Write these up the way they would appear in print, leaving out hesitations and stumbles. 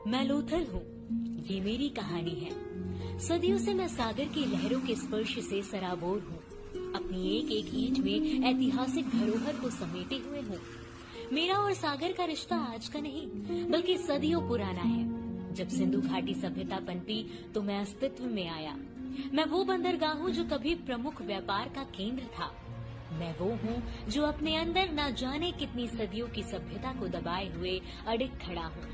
मैं लोथल हूँ। ये मेरी कहानी है। सदियों से मैं सागर की लहरों के स्पर्श से सराबोर हूँ। अपनी एक एक ईंट में ऐतिहासिक धरोहर को समेटे हुए हूँ। मेरा और सागर का रिश्ता आज का नहीं, बल्कि सदियों पुराना है। जब सिंधु घाटी सभ्यता पनपी तो मैं अस्तित्व में आया। मैं वो बंदरगाह हूँ जो कभी प्रमुख व्यापार का केंद्र था। मैं वो हूँ जो अपने अंदर न जाने कितनी सदियों की सभ्यता को दबाए हुए अडिग खड़ा हूँ।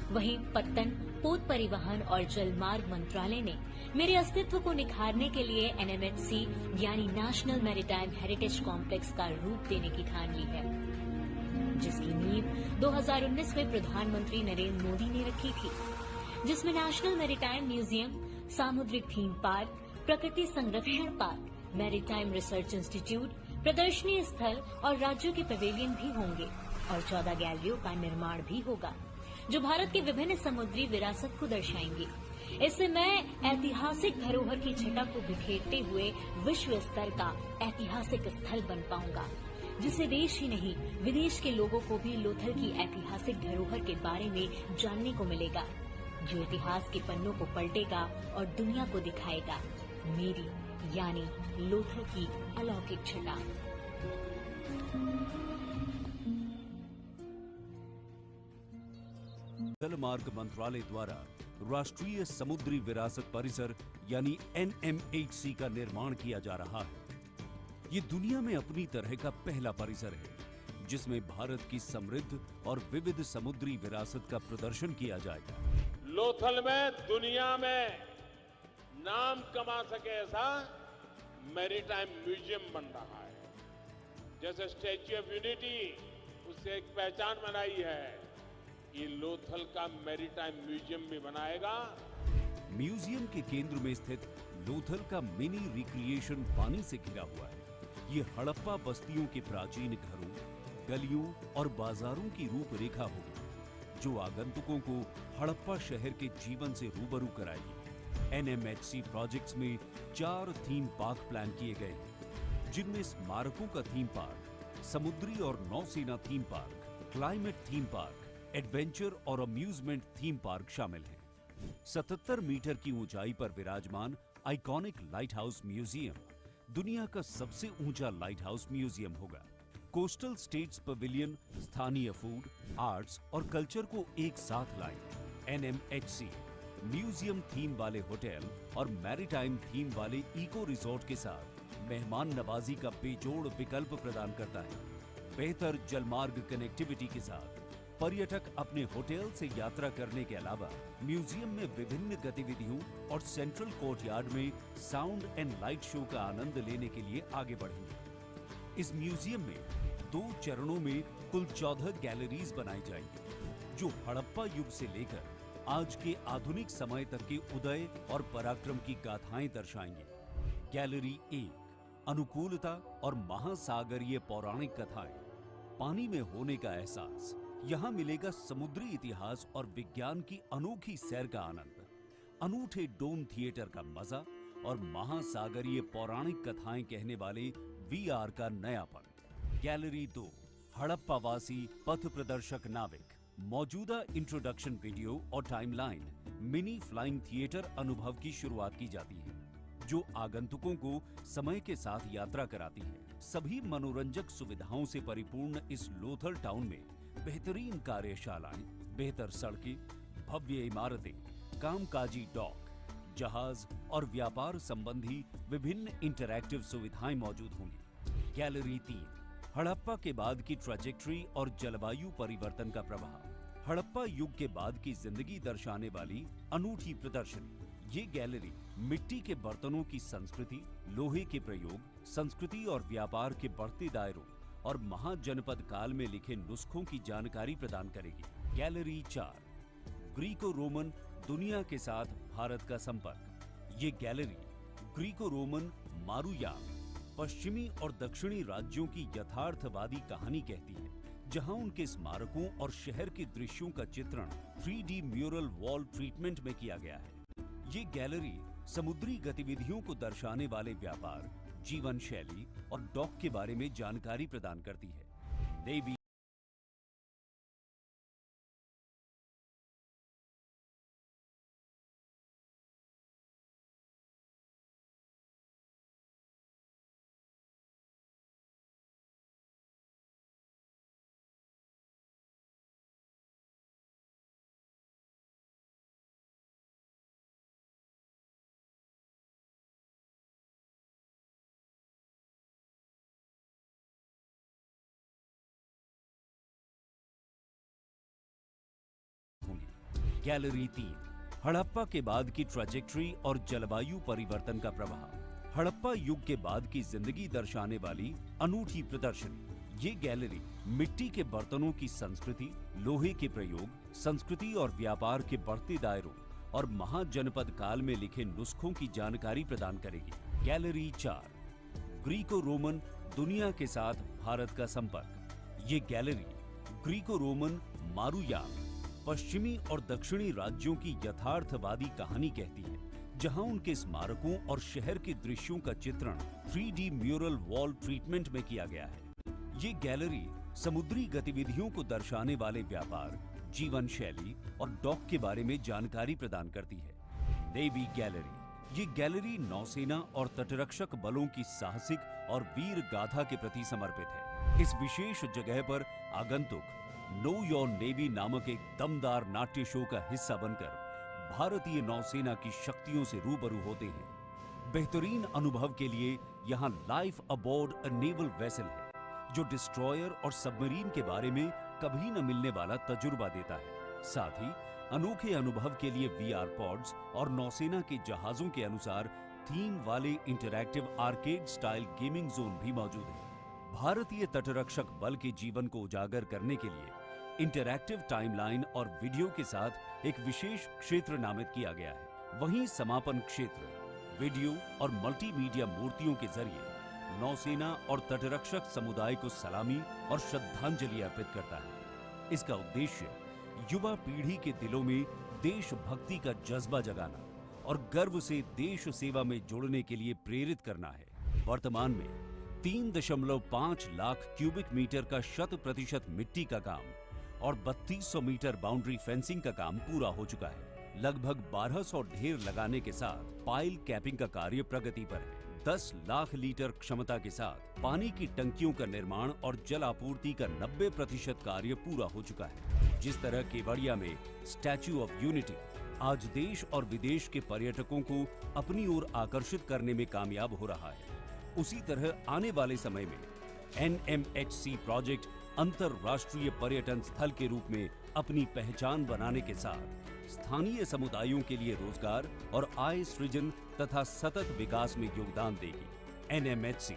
वहीं पत्तन, पोत परिवहन और जलमार्ग मंत्रालय ने मेरे अस्तित्व को निखारने के लिए NMHC यानी नेशनल मैरीटाइम हेरिटेज कॉम्प्लेक्स का रूप देने की ठान ली है, जिसकी नींव 2019 में प्रधानमंत्री नरेंद्र मोदी ने रखी थी, जिसमें नेशनल मैरीटाइम म्यूजियम, सामुद्रिक थीम पार्क, प्रकृति संरक्षण पार्क, मैरीटाइम रिसर्च इंस्टीट्यूट, प्रदर्शनी स्थल और राज्यों के पवेलियन भी होंगे और 14 गैलरियों का निर्माण भी होगा, जो भारत की विभिन्न समुद्री विरासत को दर्शाएंगी। इससे मैं ऐतिहासिक धरोहर की छटा को बिखेरते हुए विश्व स्तर का ऐतिहासिक स्थल बन पाऊंगा, जिसे देश ही नहीं विदेश के लोगों को भी लोथल की ऐतिहासिक धरोहर के बारे में जानने को मिलेगा, जो इतिहास के पन्नों को पलटेगा और दुनिया को दिखाएगा मेरी यानी लोथल की अलौकिक छटा। जलमार्ग मंत्रालय द्वारा राष्ट्रीय समुद्री विरासत परिसर यानी NMHC का निर्माण किया जा रहा है। ये दुनिया में अपनी तरह का पहला परिसर है, जिसमें भारत की समृद्ध और विविध समुद्री विरासत का प्रदर्शन किया जाएगा। लोथल में दुनिया में नाम कमा सके ऐसा मैरीटाइम म्यूजियम बन रहा है। जैसे स्टैच्यू ऑफ यूनिटी उससे एक पहचान बनाई है, ये लोथल का मैरीटाइम म्यूजियम भी बनाएगा। म्यूजियम के केंद्र में स्थित लोथल का मिनी रिक्रिएशन पानी से घिरा हुआ है। ये हड़प्पा बस्तियों के प्राचीन घरों, गलियों और बाजारों की रूपरेखा होगी, जो आगंतुकों को हड़प्पा शहर के जीवन से रूबरू कराएगी। NMHC प्रोजेक्ट्स में 4 थीम पार्क प्लान किए गए हैं, जिनमें स्मारकों का थीम पार्क, समुद्री और नौसेना theme park, climate theme park, adventure और अम्यूजमेंट थीम पार्क शामिल हैं। 77 मीटर की ऊंचाई पर विराजमान आइकॉनिक लाइट हाउस म्यूजियम दुनिया का सबसे ऊंचा लाइट हाउस म्यूजियम होगा। कोस्टल स्टेट्स पवेलियन स्थानीय फूड, आर्ट्स और कल्चर को एक साथ लाए। NMHC म्यूजियम थीम वाले होटल और मैरीटाइम थीम वाले इको रिसोर्ट के साथ मेहमान नवाजी का बेजोड़ विकल्प प्रदान करता है। बेहतर जलमार्ग कनेक्टिविटी के साथ पर्यटक अपने होटल से यात्रा करने के अलावा म्यूजियम में विभिन्न गतिविधियों और सेंट्रल कोर्टयार्ड में साउंड एंड लाइट शो का आनंद लेने के लिए आगे बढ़ेंगे। इस म्यूजियम में 2 चरणों में कुल 14 गैलरीज बनाई जाएंगी, जो हड़प्पा युग से लेकर आज के आधुनिक समय तक के उदय और पराक्रम की गाथाएं दर्शाएंगे। गैलरी 1 अनुकूलता और महासागरीय पौराणिक कथाएं, पानी में होने का एहसास। यहाँ मिलेगा समुद्री इतिहास और विज्ञान की अनोखी सैर का आनंद, अनूठे डोम थिएटर का मजा और महासागरीय पौराणिक कथाएं कहने वाले VR का नयापन। गैलरी 2 हड़प्पावासी पथ प्रदर्शक नाविक, मौजूदा इंट्रोडक्शन वीडियो और टाइमलाइन मिनी फ्लाइंग थिएटर अनुभव की शुरुआत की जाती है, जो आगंतुकों को समय के साथ यात्रा कराती है। सभी मनोरंजक सुविधाओं से परिपूर्ण इस लोथल टाउन में बेहतरीन कार्यशालाएं, बेहतर सड़कें, भव्य इमारतें, कामकाजी डॉक, जहाज और व्यापार संबंधी विभिन्न इंटरैक्टिव सुविधाएं मौजूद होंगी। गैलरी 3 हड़प्पा के बाद की ट्रैजेक्टरी और जलवायु परिवर्तन का प्रभाव, हड़प्पा युग के बाद की जिंदगी दर्शाने वाली अनूठी प्रदर्शनी। ये गैलरी मिट्टी के बर्तनों की संस्कृति, लोहे के प्रयोग, संस्कृति और व्यापार के बढ़ते दायरों और महाजनपद काल में लिखे नुस्खों की जानकारी प्रदान करेगी। गैलरी 4 ग्रीको रोमन दुनिया के साथ भारत का संपर्क। ये गैलरी ग्रीको रोमन मारुयाम पश्चिमी और दक्षिणी राज्यों की यथार्थवादी कहानी कहती है, जहां उनके स्मारकों और शहर के दृश्यों का चित्रण 3D म्यूरल वॉल ट्रीटमेंट में किया गया है। ये गैलरी समुद्री गतिविधियों को दर्शाने वाले व्यापार, जीवन शैली और डॉक के बारे में जानकारी प्रदान करती है। नेवी गैलरी 3, हड़प्पा के बाद की ट्रैजेक्टरी और जलवायु परिवर्तन का प्रभाव। हड़प्पा युग के बाद की जिंदगी दर्शाने वाली अनूठी प्रदर्शनी। ये गैलरी मिट्टी के बर्तनों की संस्कृति, लोहे के प्रयोग, संस्कृति और व्यापार के बढ़ते दायरों और महाजनपद काल में लिखे नुस्खों की जानकारी प्रदान करेगी। गैलरी 4, ग्रीको रोमन दुनिया के साथ भारत का संपर्क। ये गैलरी ग्रीको रोमन मारुयाम पश्चिमी और दक्षिणी राज्यों की यथार्थवादी कहानी कहती है, जहां उनके स्मारकों और शहर के दृश्यों का चित्रण 3D म्यूरल वॉल ट्रीटमेंट में किया गया है। ये गैलरी समुद्री गतिविधियों को दर्शाने वाले व्यापार, जीवन शैली और डॉक के बारे में जानकारी प्रदान करती है। नेवी गैलरी, ये गैलरी नौसेना और तटरक्षक बलों की साहसिक और वीर गाथा के प्रति समर्पित है। इस विशेष जगह पर आगंतुक नो योर नेवी नामक एक दमदार नाट्य शो का हिस्सा बनकर भारतीय नौसेना की शक्तियों से रूबरू होते हैं। बेहतरीन अनुभव के लिए यहाँ लाइफ अबॉर्ड अ नेवल वेसल है, जो डिस्ट्रॉयर और सबमरीन के बारे में कभी न मिलने वाला तजुर्बा देता है। साथ ही अनोखे अनुभव के लिए VR पॉड्स और नौसेना के जहाजों के अनुसार थीम वाले interactive arcade style gaming zone भी मौजूद है। भारतीय तटरक्षक बल के जीवन को उजागर करने के लिए इंटरैक्टिव टाइमलाइन और वीडियो के साथ एक विशेष क्षेत्र नामित किया गया है। वहीं समापन क्षेत्र वीडियो और मल्टीमीडिया मूर्तियों के जरिए नौसेना और तटरक्षक समुदाय को सलामी और श्रद्धांजलि अर्पित करता है। इसका उद्देश्य युवा पीढ़ी के दिलों में देशभक्ति का जज्बा जगाना और गर्व से देश सेवा में जुड़ने के लिए प्रेरित करना है। वर्तमान में 3.5 लाख क्यूबिक मीटर का 100% मिट्टी का काम और 3200 मीटर बाउंड्री फेंसिंग का काम पूरा हो चुका है। लगभग 1200 ढेर लगाने के साथ पाइल कैपिंग का कार्य प्रगति पर है। 10 लाख लीटर क्षमता के साथ पानी की टंकियों का निर्माण और जल आपूर्ति का 90% कार्य पूरा हो चुका है। जिस तरह केवड़िया में स्टैच्यू ऑफ यूनिटी आज देश और विदेश के पर्यटकों को अपनी ओर आकर्षित करने में कामयाब हो रहा है, उसी तरह आने वाले समय में NMHC प्रोजेक्ट अंतरराष्ट्रीय पर्यटन स्थल के रूप में अपनी पहचान बनाने के साथ स्थानीय समुदायों के लिए रोजगार और आय सृजन तथा सतत विकास में योगदान देगी। NMHC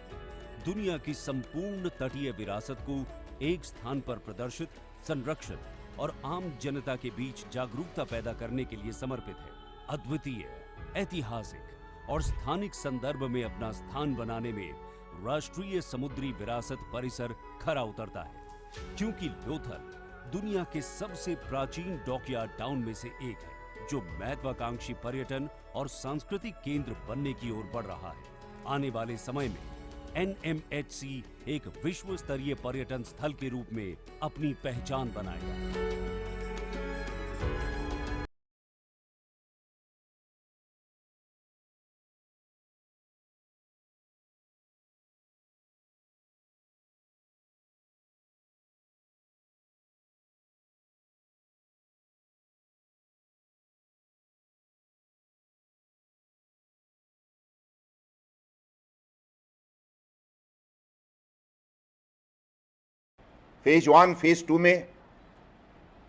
दुनिया की संपूर्ण तटीय विरासत को एक स्थान पर प्रदर्शित, संरक्षित और आम जनता के बीच जागरूकता पैदा करने के लिए समर्पित है। अद्वितीय, ऐतिहासिक और स्थानिक संदर्भ में अपना स्थान बनाने में राष्ट्रीय समुद्री विरासत परिसर खरा उतरता है, क्योंकि लोथल दुनिया के सबसे प्राचीन डॉकयार्ड टाउन में से एक है, जो महत्वाकांक्षी पर्यटन और सांस्कृतिक केंद्र बनने की ओर बढ़ रहा है। आने वाले समय में NMHC एक विश्व स्तरीय पर्यटन स्थल के रूप में अपनी पहचान बनाएगा। फेज 1, फेज 2 में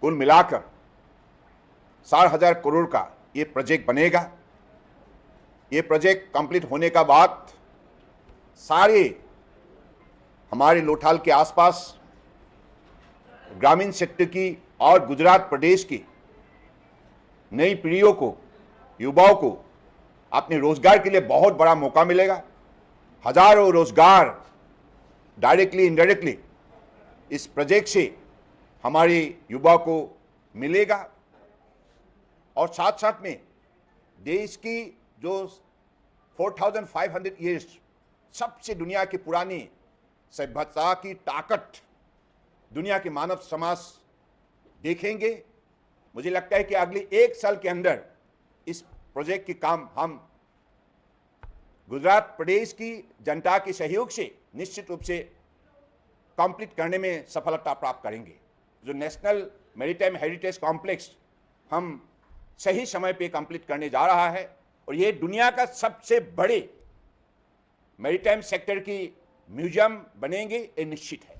कुल मिलाकर 60,000 करोड़ का ये प्रोजेक्ट बनेगा। ये प्रोजेक्ट कंप्लीट होने का बाद सारे हमारे लोथल के आसपास ग्रामीण क्षेत्र की और गुजरात प्रदेश की नई पीढ़ियों को, युवाओं को अपने रोजगार के लिए बहुत बड़ा मौका मिलेगा। हजारों रोजगार डायरेक्टली इनडायरेक्टली इस प्रोजेक्ट से हमारे युवा को मिलेगा और साथ साथ में देश की जो 4,500 ईयर्स सबसे दुनिया की पुरानी सभ्यता की ताकत दुनिया के मानव समाज देखेंगे। मुझे लगता है कि अगले 1 साल के अंदर इस प्रोजेक्ट की काम हम गुजरात प्रदेश की जनता के सहयोग से निश्चित रूप से कंप्लीट करने में सफलता प्राप्त करेंगे। जो नेशनल मैरीटाइम हेरिटेज कॉम्प्लेक्स हम सही समय पे कंप्लीट करने जा रहा है और ये दुनिया का सबसे बड़े मैरीटाइम सेक्टर की म्यूजियम बनेंगे, ये निश्चित है।